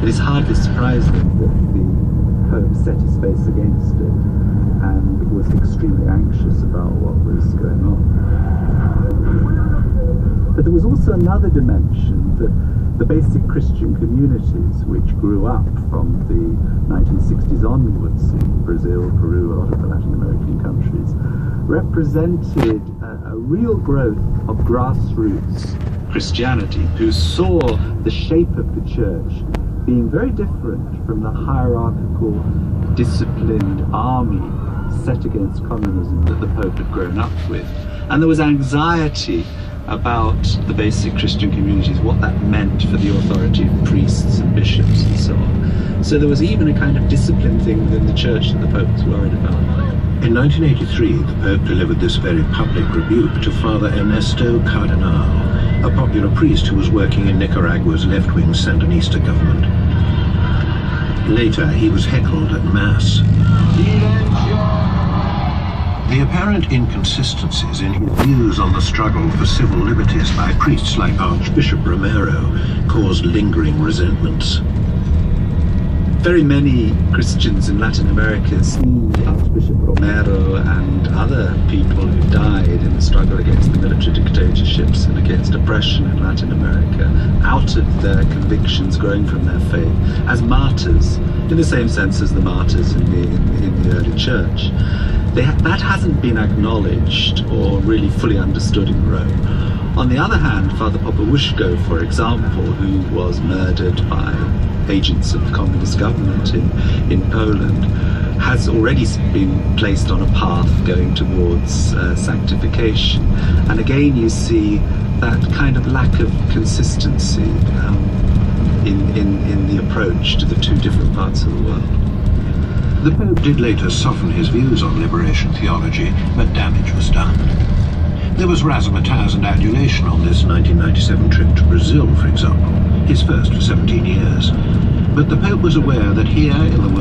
It is hardly surprising that the Pope set his face against it and was extremely anxious about what was going on. But there was also another dimension, that the basic Christian communities which grew up from the 1960s onwards in Brazil, Peru, a lot of the Latin American countries, represented a real growth of grassroots Christianity, who saw the shape of the church being very different from the hierarchical, disciplined army set against communism that the Pope had grown up with. And there was anxiety about the basic Christian communities, what that meant for the authority of priests and bishops and so on. So there was even a kind of discipline thing within the church that the Pope was worried about. In 1983, the Pope delivered this very public rebuke to Father Ernesto Cardenal, a popular priest who was working in Nicaragua's left-wing Sandinista government. Later, he was heckled at Mass. The apparent inconsistencies in his views on the struggle for civil liberties by priests like Archbishop Romero caused lingering resentments. Very many Christians in Latin America see Archbishop Romero and other people who died in the struggle against the military dictatorships and against oppression in Latin America, out of their convictions growing from their faith, as martyrs, in the same sense as the martyrs in the early church. That hasn't been acknowledged or really fully understood in Rome. On the other hand, Father Popowuszko, for example, who was murdered by agents of the communist government in Poland, has already been placed on a path going towards sanctification. And again, you see that kind of lack of consistency in the approach to the two different parts of the world. The Pope did later soften his views on liberation theology, but damage was done. There was razzmatazz and adulation on this 1997 trip to Brazil, for example, his first for 17 years. But the Pope was aware that here in the world